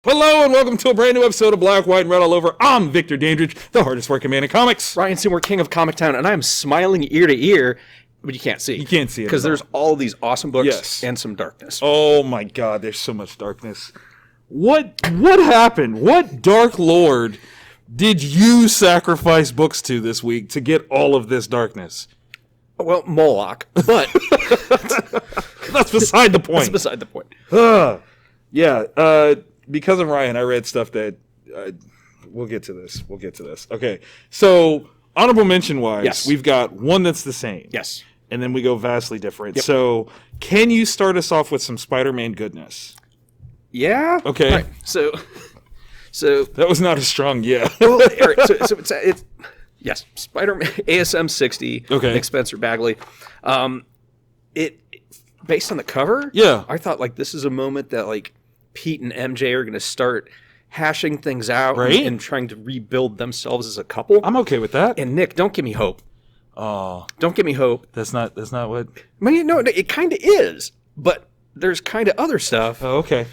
Hello and welcome to a brand new episode of Black, White, and Red All Over. I'm Victor Dandridge, the hardest working man in comics. Ryan Seymore, king of Comic Town, and I'm smiling ear to ear, but you can't see. You can't see it because there's all these awesome books and some darkness. Oh my God, there's so much darkness. What happened? What Dark Lord did you sacrifice books to this week to get all of this darkness? Well, Moloch, but that's beside the point. That's beside the point. Because of Ryan, I read stuff that we'll get to this. Okay, so honorable mention wise, we've got one that's the same. Yes, and then we go vastly different. Yep. So, can you start us off with some Spider-Man goodness? Yeah. Okay. Right. So that was not a strong yeah. Well, all right, so it's yes, Spider-Man ASM 60. Okay. Nick Spencer Bagley. It based on the cover. Yeah. I thought like this is a moment that like Pete and MJ are going to start hashing things out, right? and trying to rebuild themselves as a couple. I'm okay with that. And Nick, don't give me hope. Oh, don't give me hope. That's not what. I mean, no, it kind of is, but there's kind of other stuff. Oh, okay.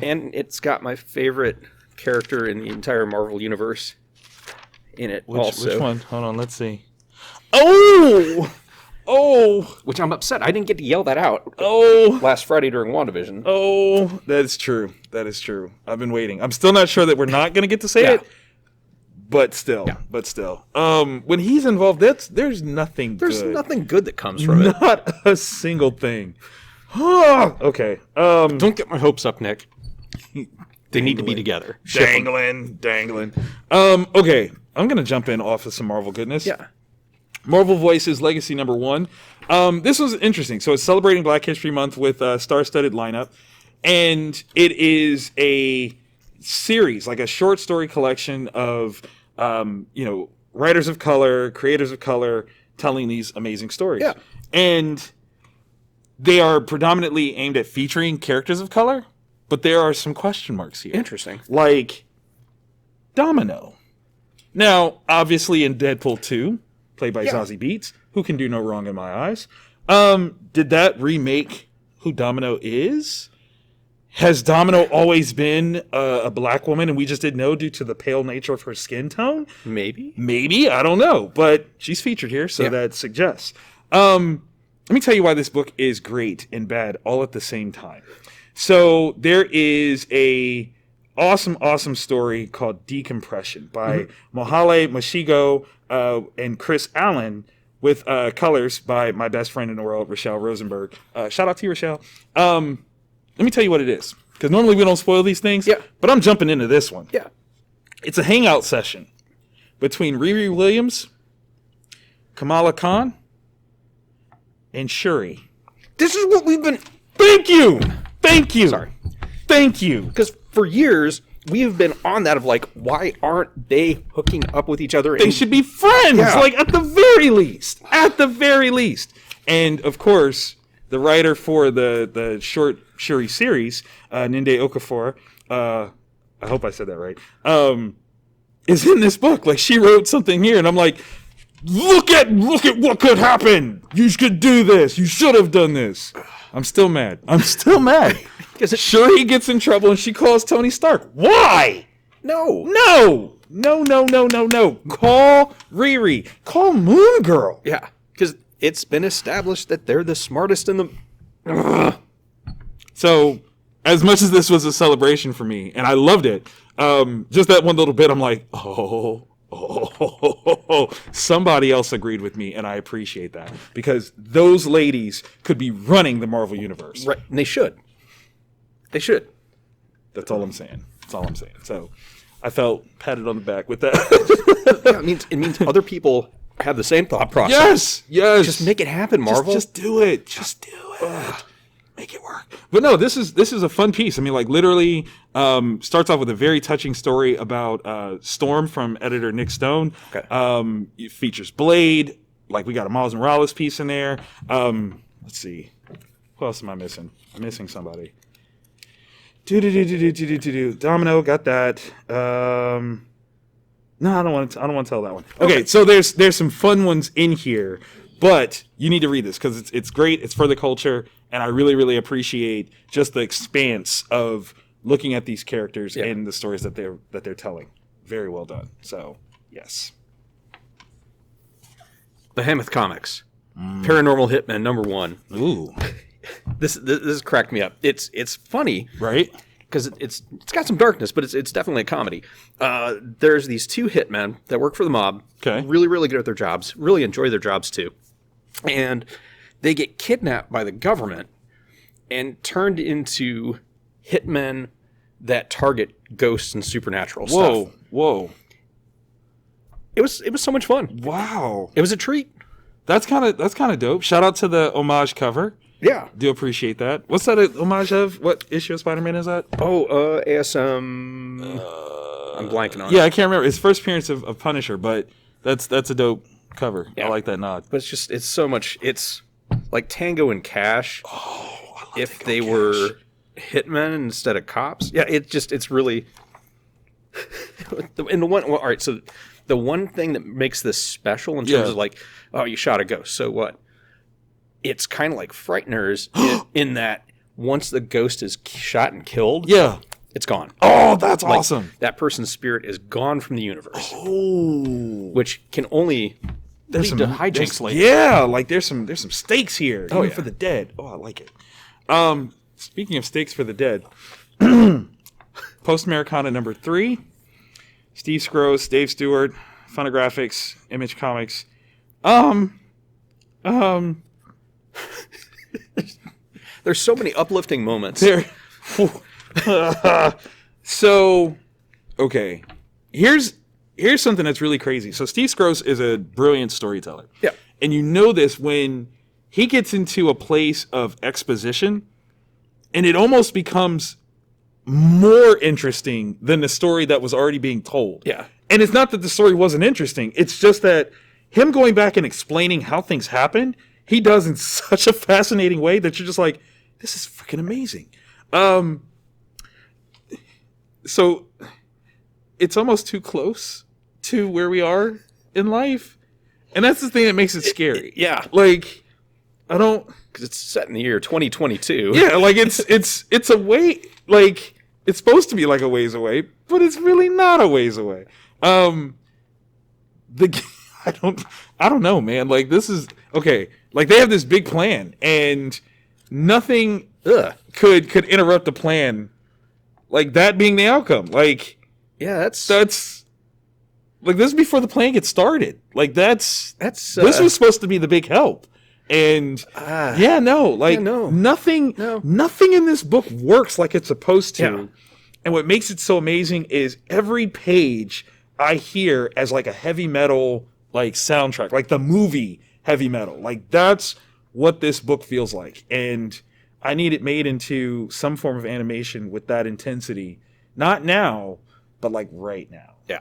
And it's got my favorite character in the entire Marvel universe in it. Which one? Hold on, let's see. Oh, which I'm upset. I didn't get to yell that out. Last Friday during WandaVision. Oh, that is true. I've been waiting. I'm still not sure that we're not going to get to say it. But still. When he's involved, there's nothing good. There's nothing good that comes from it. Not a single thing. Okay. Don't get my hopes up, Nick. They need to be together. Dangling. Okay. I'm going to jump in off of some Marvel goodness. Yeah. Marvel Voices Legacy #1. This was interesting. So it's celebrating Black History Month with a star-studded lineup. And it is a series, like a short story collection of, writers of color, creators of color, telling these amazing stories. Yeah. And they are predominantly aimed at featuring characters of color, but there are some question marks here. Interesting. Like Domino. Now, obviously in Deadpool 2, played by Zazie Beetz, who can do no wrong in my eyes. Did that remake who Domino is? Has Domino always been a black woman and we just didn't know due to the pale nature of her skin tone? Maybe, I don't know. But she's featured here, so that suggests. Let me tell you why this book is great and bad all at the same time. So there is a awesome story called Decompression by Mohale Mashigo and Chris Allen with colors by my best friend in the world, Rochelle Rosenberg. Shout out to you, Rochelle. Let me tell you what it is, because normally we don't spoil these things, but I'm jumping into this one. Yeah. It's a hangout session between Riri Williams, Kamala Khan, and Shuri. This is what we've been... Thank you! Sorry. Thank you! Because for years, we have been on that of like, why aren't they hooking up with each other? They should be friends, like at the very least. And of course, the writer for the short Shuri series, Ninde Okafor, I hope I said that right, is in this book. Like, she wrote something here, and I'm like, look at what could happen. You could do this. You should have done this. I'm still mad. Because Shuri gets in trouble and she calls Tony Stark. Why? No. Call Riri. Call Moon Girl. Yeah, because it's been established that they're the smartest in the... So, as much as this was a celebration for me, and I loved it, just that one little bit, I'm like, somebody else agreed with me, and I appreciate that. Because those ladies could be running the Marvel Universe. Right, and they should. That's all I'm saying. So, I felt patted on the back with that. It means other people have the same thought process. Yes. Just make it happen, Marvel. Just do it. Make it work. But no, this is a fun piece. I mean, like, literally starts off with a very touching story about Storm from editor Nick Stone. Okay. It features Blade. Like, we got a Miles Morales piece in there. Let's see. Who else am I missing? I'm missing somebody. Domino, got that. No, I don't want to tell that one. Okay, so there's some fun ones in here, but you need to read this because it's great. It's for the culture, and I really, really appreciate just the expanse of looking at these characters Yeah. and the stories that they're telling. Very well done. So, yes. Behemoth Comics. Paranormal Hitmen #1. Ooh. This cracked me up. It's funny, Right? because it's got some darkness, but it's definitely a comedy. There's these two hitmen that work for the mob. Okay. Really, really good at their jobs. Really enjoy their jobs too. And they get kidnapped by the government and turned into hitmen that target ghosts and supernatural stuff. Whoa. It was so much fun. Wow. It was a treat. That's kind of dope. Shout out to the homage cover. Yeah. Do appreciate that. What's that a homage of? What issue of Spider-Man is that? Oh, ASM. I'm blanking on it. Yeah, I can't remember. It's first appearance of Punisher, but that's a dope cover. Yeah. I like that nod. But it's so much. It's like Tango and Cash. Oh, I love If Tango they Cash. were hitmen instead of cops. Yeah, it's really. And all right, so the one thing that makes this special in terms of like, oh, you shot a ghost, so what? It's kind of like Frighteners in that once the ghost is shot and killed, Yeah. it's gone. Oh, that's Like, awesome. that person's spirit is gone from the universe, Oh. which can only There's lead to hijinks later. Yeah, like there's some stakes here. Oh, even yeah. for the dead. Oh, I like it. Speaking of stakes for the dead, Post Americana #3, Steve Scrooge, Dave Stewart, Funagraphics, Image Comics. There's so many uplifting moments. There. So, okay. Here's something that's really crazy. So Steve Scrooge is a brilliant storyteller. Yeah. And you know this when he gets into a place of exposition and it almost becomes more interesting than the story that was already being told. Yeah. And it's not that the story wasn't interesting. It's just that him going back and explaining how things happened, he does in such a fascinating way that you're just like, this is freaking amazing. So it's almost too close to where we are in life. And that's the thing that makes it scary. Yeah. Like, I don't... Because it's set in the year 2022. Yeah, like it's a way... Like, it's supposed to be like a ways away, but it's really not a ways away. I don't know, man. Like, this is... Okay, like, they have this big plan, and nothing could interrupt the plan, like, that being the outcome. Like... Yeah, that's like, this is before the plan gets started. Like, this was supposed to be the big help. And nothing in this book works like it's supposed to. Yeah. And what makes it so amazing is every page I hear as like a heavy metal like soundtrack, like the movie Heavy Metal. Like, that's what this book feels like. And I need it made into some form of animation with that intensity. Not now, but like right now. Yeah.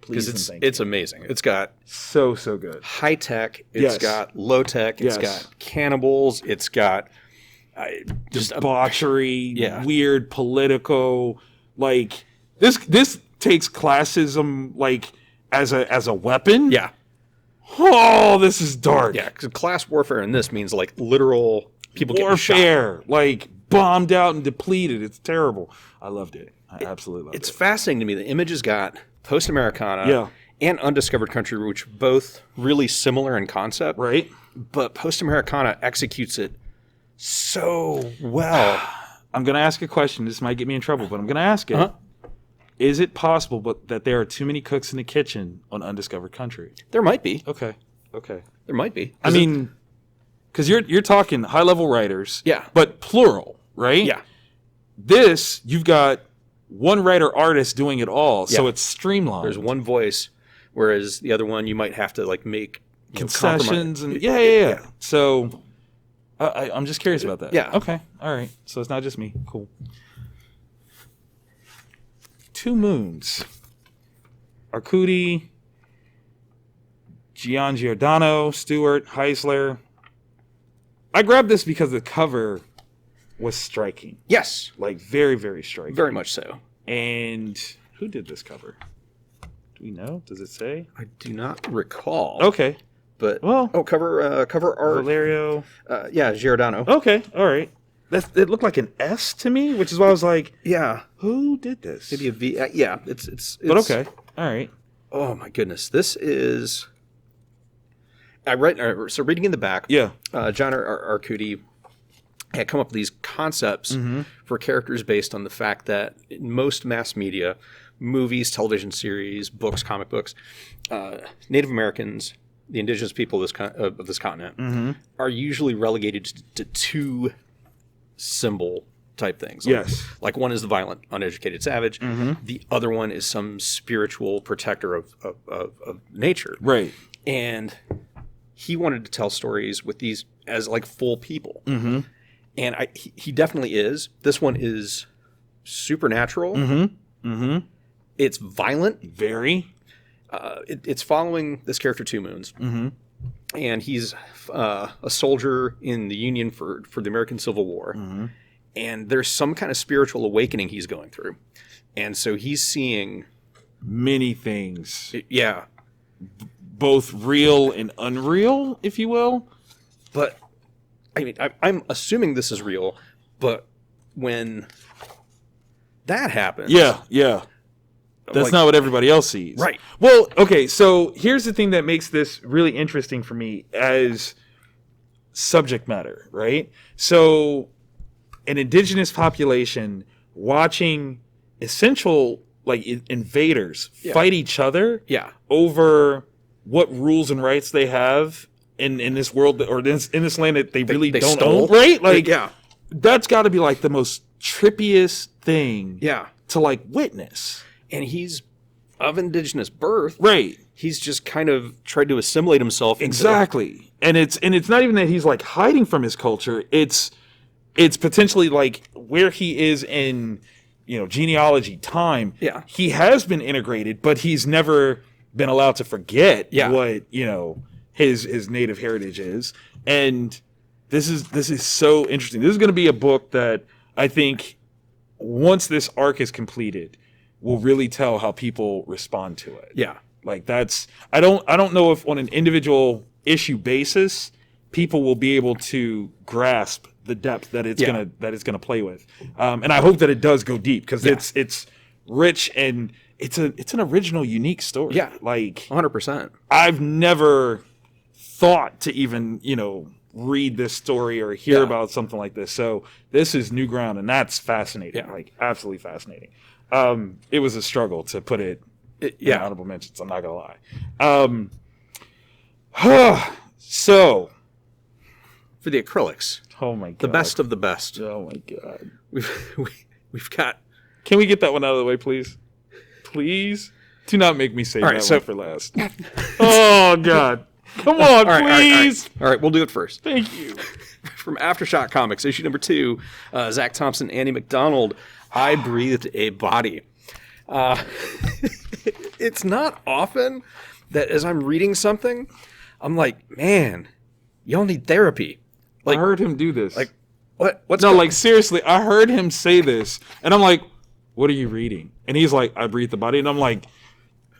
Please Because and thank you. it's amazing. It's got So good. high tech. It's Yes. got low tech. It's Yes. got cannibals. It's got just Debauchery, Yeah. weird political, like this takes classism like as a weapon. yeah, Oh, this is dark. yeah. Because class warfare in this means like literal people getting shot. Warfare, like bombed out and depleted. It's terrible. I loved it. I absolutely loved It's it. fascinating to me. The Image has got Post Americana Yeah. and Undiscovered Country, which are both really similar in concept. Right? But Post Americana executes it so well. I'm gonna ask a question. This might get me in trouble, but I'm gonna ask it. Uh-huh. Is it possible that there are too many cooks in the kitchen on Undiscovered Country? There might be. Okay. There might be. I mean, because you're talking high level writers, Yeah. but plural, right? Yeah. This you've got one writer artist doing it all, so Yeah. it's streamlined. There's one voice, whereas the other one you might have to like make concessions compromise. and yeah. So I'm just curious about that. Yeah. Okay. All right. So it's not just me. Cool. Two Moons. Arcudi, Gian Giordano, Stewart, Heisler. I grabbed this because the cover was striking. Yes, Like, very, very striking. very much so. And who did this cover? Do we know? Does it say? I do not recall. Okay. But Well- cover art. Valerio. Yeah, Giordano. Okay. All right. it looked like an S to me, which is why I was like, Yeah. who did this? Maybe a V. Yeah. It's. But okay. All right. Oh my goodness. This is. So reading in the back. Yeah. John Arcudi had come up with these concepts for characters based on the fact that in most mass media, movies, television series, books, comic books, Native Americans, the indigenous people of this continent, are usually relegated to two symbol type things. Yes. Like one is the violent, uneducated savage. The other one is some spiritual protector of nature. Right. And he wanted to tell stories with these as like full people. And he definitely is. This one is supernatural. It's violent. Very. It's following this character, Two Moons. And he's a soldier in the Union for the American Civil War. And there's some kind of spiritual awakening he's going through. And so he's seeing many things. Yeah. Both real and unreal, if you will. But, I mean, I'm assuming this is real, but when that happens... Yeah. That's like, not what everybody else sees. Right. Well, okay, so here's the thing that makes this really interesting for me as subject matter, right? So an indigenous population watching essential, like, invaders fight each other over what rules and rights they have in this world, or in this land that they really don't stole. own, right? Like, that's got to be, like, the most trippiest thing to, like, witness. And he's of indigenous birth. Right. He's just kind of tried to assimilate himself. Exactly. And it's not even that he's like hiding from his culture. It's potentially like where he is in, genealogy time. Yeah. He has been integrated, but he's never been allowed to forget what, his native heritage is. And this is so interesting. This is going to be a book that I think once this arc is completed will really tell how people respond to it. Yeah. Like I don't know if on an individual issue basis people will be able to grasp the depth that it's gonna play with. And I hope that it does go deep because it's rich and it's an original, unique story. Yeah. Like 100%. I've never thought to even, read this story or hear about something like this. So this is new ground and that's fascinating. Yeah. Like absolutely fascinating. It was a struggle to put it in honorable mentions. I'm not gonna lie. So for the acrylics, oh my god, the best of the best. Oh my god, we've got. Can we get that one out of the way, please? Please, do not make me save that one for last. Oh god, come on, please. All right, we'll do it first. Thank you. From AfterShock Comics, issue number 2, Zach Thompson, Andy McDonald. I breathed a body. It's not often that as I'm reading something, I'm like, man, y'all need therapy. Like, I heard him do this. Like, what? Like seriously, I heard him say this, and I'm like, what are you reading? And he's like, I breathed the body, and I'm like,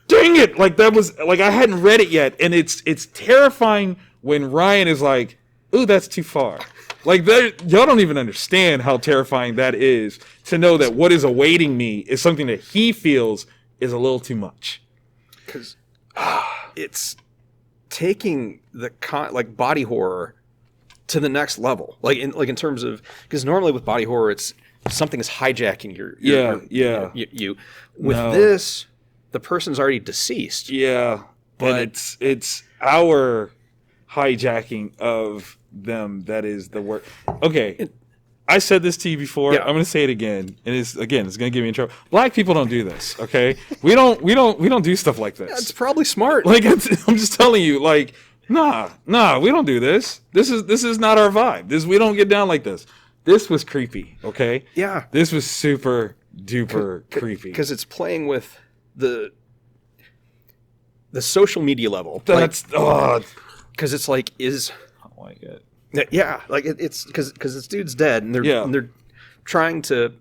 dang it! Like that was like I hadn't read it yet, and it's terrifying when Ryan is like, ooh, that's too far. Like, y'all don't even understand how terrifying that is to know that what is awaiting me is something that he feels is a little too much. Because it's taking the body horror to the next level. Like in terms of, because normally with body horror, it's something is hijacking you. With this, the person's already deceased. Yeah, but and it's our hijacking of them that is the work. Okay, I said this to you before. I'm going to say it again, and it's going to get me in trouble. Black people don't do this. Okay, we don't do stuff like this. It's probably smart. Like I'm just telling you, like nah, we don't do this. This is not our vibe. We don't get down like this. This was creepy. Okay, yeah, this was super duper creepy because it's playing with the social media level. That's because it's like like it. Yeah, like it's because this dude's dead, and they're trying to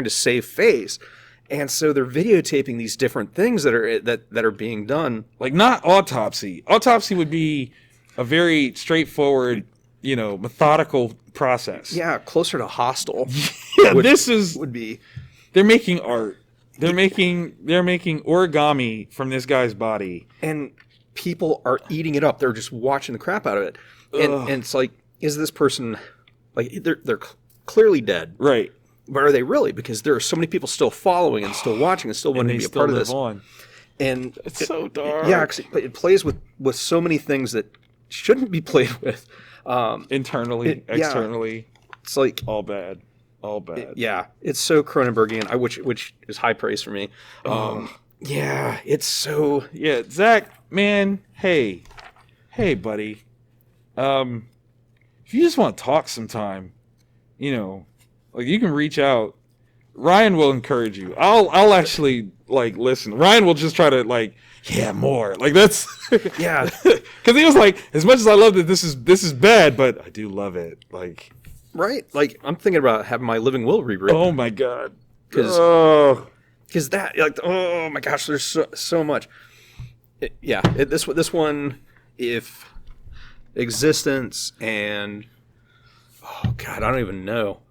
save face, and so they're videotaping these different things that are being done. Like not autopsy. Autopsy would be a very straightforward, methodical process. Yeah, closer to Hostel. Yeah, would be. They're making art. They're making origami from this guy's body, and people are eating it up. They're just watching the crap out of it, and it's like, is this person like they're clearly dead, right? But are they really? Because there are so many people still following and still watching and still wanting to be a part of this. And it's so dark. Yeah, it plays with so many things that shouldn't be played with. Internally, externally, it's like all bad. It's so Cronenbergian, which is high praise for me. Yeah, it's so. Yeah, Zach, man, hey, buddy. If you just want to talk sometime, like you can reach out. Ryan will encourage you. I'll actually listen. Ryan will just try to more. That's yeah. Because he was like, as much as I love that this is bad, but I do love it. Right. I'm thinking about having my Living Will rewritten. Oh my god. Because that oh my gosh, there's so much. This one, if existence and oh god, I don't even know.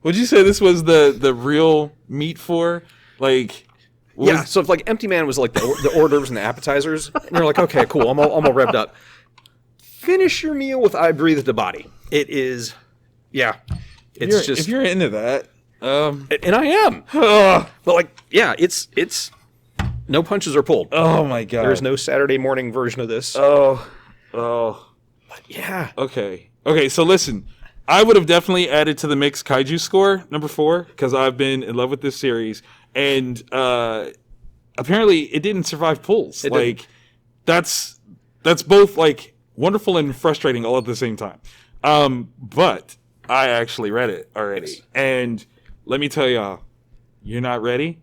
Would you say this was the real meat for? So if Empty Man was the hors d'oeuvres and the appetizers, and you're like, okay, cool, I'm all revved up. Finish your meal with I Breathe the Body. It is, it's if you're into that, and I am. But it's no punches are pulled. Oh my god, there's no Saturday morning version of this. But yeah. Okay. So listen. I would have definitely added to the mix Kaiju score, number 4, because I've been in love with this series. And apparently it didn't survive pulls. That's both wonderful and frustrating all at the same time. But I actually read it already. Yes. And let me tell y'all, you're not ready.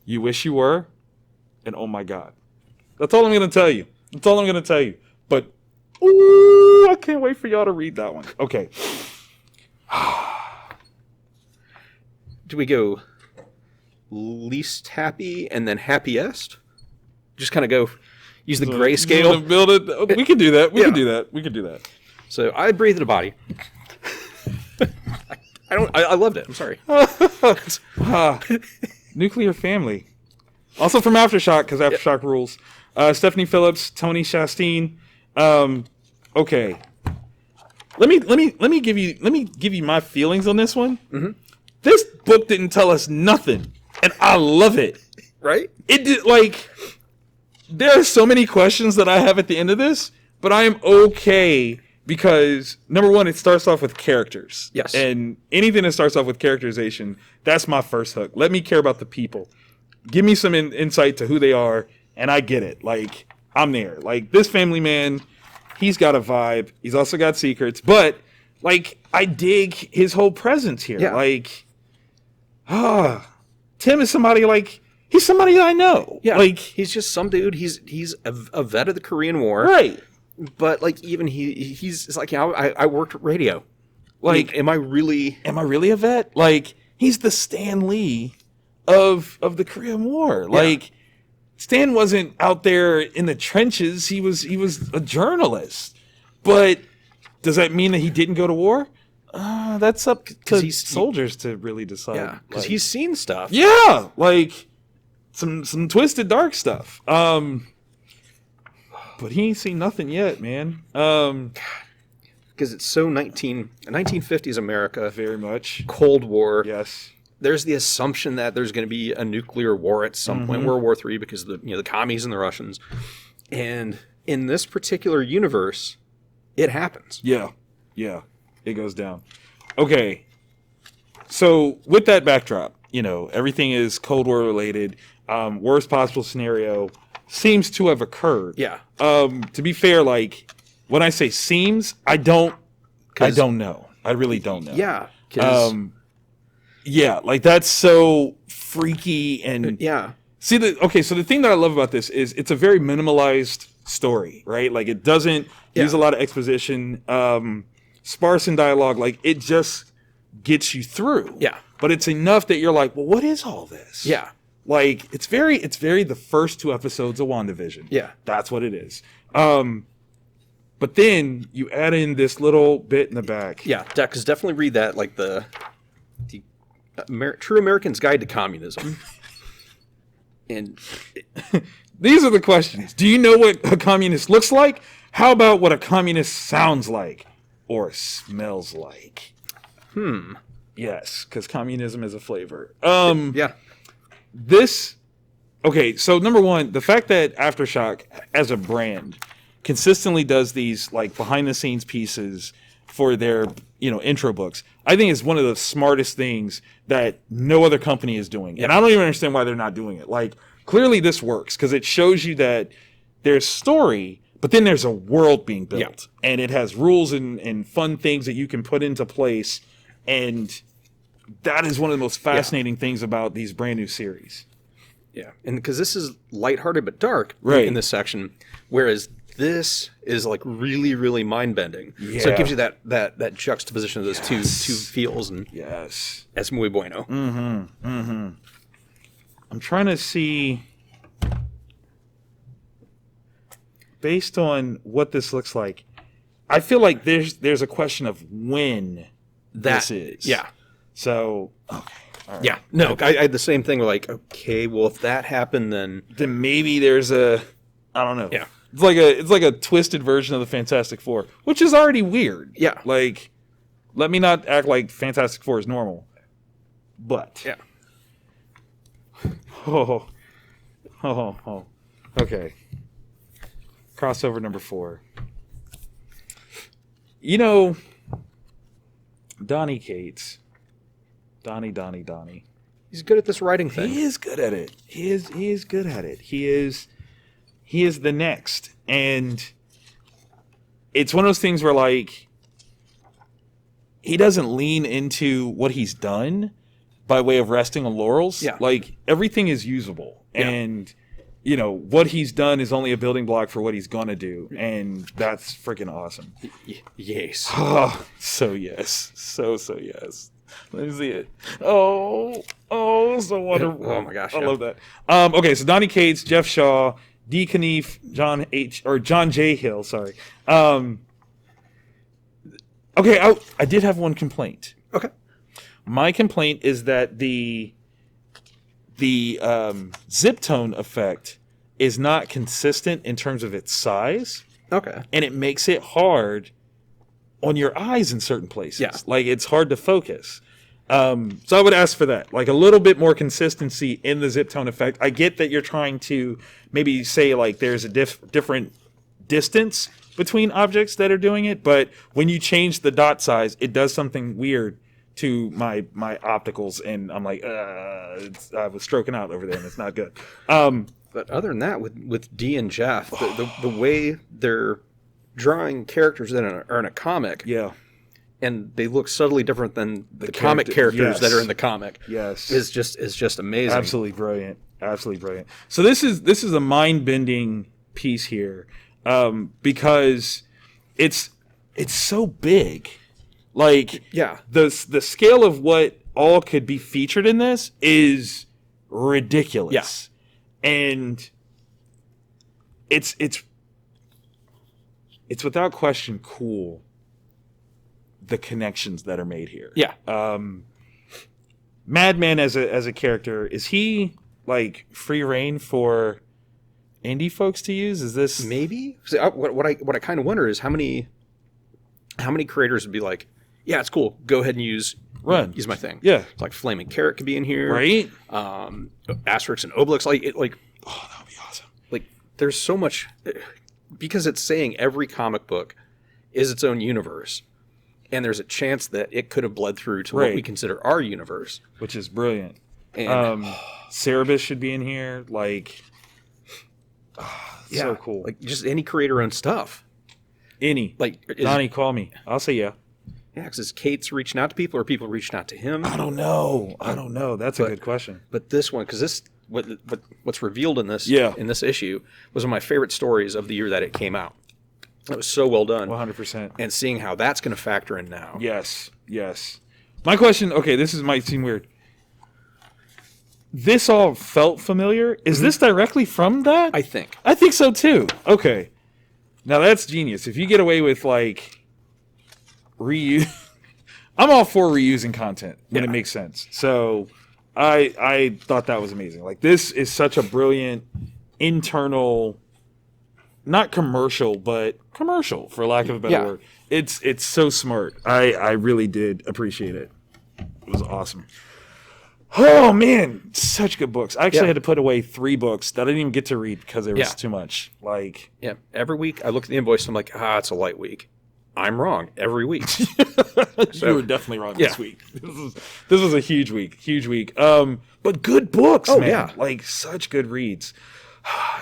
You wish you were. And oh my God. That's all I'm going to tell you. But ooh, I can't wait for y'all to read that one. Okay. Do we go least happy and then happiest? Just kind of go use the grayscale. Build it. We can do that. We can do that. So I breathed a body. I loved it. I'm sorry. Nuclear Family. Also from AfterShock, because AfterShock rules. Stephanie Phillips, Tony Chastain. Okay. Let me give you my feelings on this one. Mm-hmm. This book didn't tell us nothing, and I love it. Right? It did there are so many questions that I have at the end of this, but I am okay because number one, it starts off with characters. Yes. And anything that starts off with characterization, that's my first hook. Let me care about the people. Give me some insight to who they are, and I get it. I'm there. This family man, he's got a vibe. He's also got secrets, but I dig his whole presence here. Yeah. Tim is somebody he's somebody that I know. Yeah. He's just some dude. He's a vet of the Korean War. Right. But he's I worked radio. Am I really a vet? He's the Stan Lee of the Korean War. Yeah. Stan wasn't out there in the trenches. He was a journalist. But does that mean that he didn't go to war? That's up to soldiers to really decide. Yeah, because he's seen stuff. Yeah, some twisted dark stuff. But he ain't seen nothing yet, man. Because it's so 1950s America. Very much. Cold War. Yes. There's the assumption that there's going to be a nuclear war at some point, World War III, because of the commies and the Russians. And in this particular universe, it happens. Yeah. It goes down. Okay. So with that backdrop, everything is Cold War related. Worst possible scenario seems to have occurred. Yeah. To be fair, when I say seems, I don't know. I really don't know. Yeah. Yeah, that's so freaky and yeah. So the thing that I love about this is it's a very minimalized story, right? It doesn't use a lot of exposition, sparse in dialogue. It just gets you through. Yeah. But it's enough that you're like, well, what is all this? Yeah. It's very the first 2 episodes of WandaVision. Yeah. That's what it is. But then you add in this little bit in the back. Yeah, because definitely read that, like the True American's Guide to Communism. And these are the questions. Do you know what a communist looks like? How about what a communist sounds like or smells like? Yes, because communism is a flavor. yeah. Okay, so number one, the fact that AfterShock as a brand consistently does these like behind the scenes pieces for their, intro books, I think is one of the smartest things that no other company is doing. And I don't even understand why they're not doing it. Like, clearly this works because it shows you that there's story, but then there's a world being built. Yeah. And it has rules and fun things that you can put into place. And that is one of the most fascinating things about these brand new series. Yeah, and because this is lighthearted but dark in this section, whereas this is like really, really mind-bending. Yeah. So it gives you that juxtaposition of those two feels, and es muy bueno. I'm trying to see, based on what this looks like, I feel like there's a question of when this is. Yeah. So, okay. Right. Yeah, no, I had the same thing. We're like, okay, well, if that happened, then maybe there's I don't know. Yeah, it's like a twisted version of the Fantastic Four, which is already weird. Yeah, like, let me not act like Fantastic Four is normal, but yeah. Oh. Okay. Crossover number 4. Donnie Cates. Donnie. He's good at this writing thing. He is good at it. He is good at it. He is the next. And it's one of those things where, like, he doesn't lean into what he's done by way of resting on laurels. Yeah. Like, everything is usable. Yeah. And, what he's done is only a building block for what he's going to do. And that's freaking awesome. Yes. Oh, so yes. So yes. Let me see it. Oh, so wonderful. Oh my gosh. I love that. Okay, so Donnie Cates, Jeff Shaw, D. Knief, John J. Hill, sorry. Okay, I did have one complaint. Okay. My complaint is that the zip tone effect is not consistent in terms of its size. Okay. And it makes it hard on your eyes in certain places. Yeah. Like, it's hard to focus. So I would ask for that. Like, a little bit more consistency in the zip tone effect. I get that you're trying to maybe say, like, there's a different distance between objects that are doing it, but when you change the dot size, it does something weird to my opticals, and I'm like, I was stroking out over there, and it's not good. But other than that, with Dee and Jeff, the way they're drawing characters that are in a comic, and they look subtly different than the comic characters that are in the comic. Yes, is just amazing. Absolutely brilliant. So this is a mind-bending piece here, because it's so big. Like, the scale of what all could be featured in this is ridiculous. Yeah. And it's without question cool, the connections that are made here. Yeah. Madman as a character, is he like free reign for indie folks to use? Is this maybe? See, what I kind of wonder is how many creators would be like, yeah, it's cool, go ahead and use my thing. Yeah. It's like Flaming Carrot could be in here. Right. Asterix and Obelix, oh, that would be awesome. Like, there's so much, because it's saying every comic book is its own universe, and there's a chance that it could have bled through to what we consider our universe. Which is brilliant. And Cerebus should be in here. Like, so cool. Like, just any creator-owned stuff. Any. Like, Donnie, call me. I'll say yeah. Yeah, because is Cates reaching out to people, or people reaching out to him? I don't know. That's a good question. But this one, because what's revealed in this issue was one of my favorite stories of the year that it came out. It was so well done. 100%. And seeing how that's going to factor in now. Yes. My question, okay, might seem weird. This all felt familiar. Is this directly from that? I think so too. Okay. Now that's genius. If you get away with like reuse, I'm all for reusing content when it makes sense. So I thought that was amazing. Like this is such a brilliant internal, not commercial, but commercial for lack of a better word. It's so smart. I really did appreciate it. It was awesome. Oh man, such good books. I actually had to put away 3 books that I didn't even get to read because there was too much. Like, every week I look at the invoice and I'm like, it's a light week. I'm wrong every week. You were definitely wrong this week. This was a huge week. But good books, man. Yeah. Like such good reads.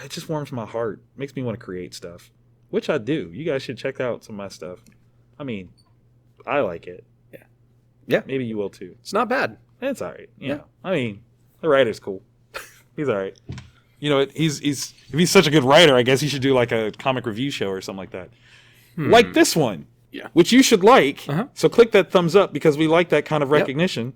It just warms my heart. Makes me want to create stuff, which I do. You guys should check out some of my stuff. I mean, I like it. Yeah. Maybe you will too. It's not bad. It's all right. You know, I mean, the writer's cool. He's all right. You know, if he's such a good writer, I guess he should do like a comic review show or something like that. Like this one. Yeah. Which you should like. So click that thumbs up because we like that kind of recognition.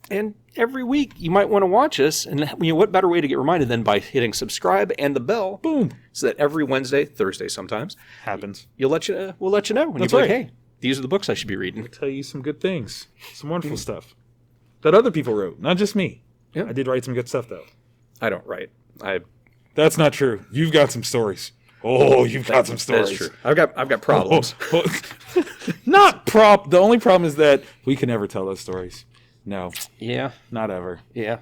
And every week you might want to watch us. And what better way to get reminded than by hitting subscribe and the bell. Boom. So that every Wednesday, Thursday sometimes. Happens. We'll let you know. And you'll be like, hey, these are the books I should be reading. I'll tell you some good things. Some wonderful stuff. That other people wrote, not just me. Yeah. I did write some good stuff, though. I don't write. That's not true. You've got some stories. Oh, you've got some stories. That's true. I've got problems. Not The only problem is that we can never tell those stories. No. Yeah. Not ever. Yeah.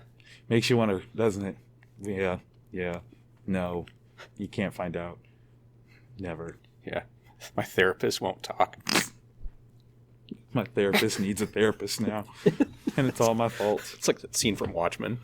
Makes you wonder, doesn't it? Yeah. Yeah. No. You can't find out. Never. Yeah. My therapist won't talk. My therapist needs a therapist now. And it's all my fault. It's like that scene from Watchmen.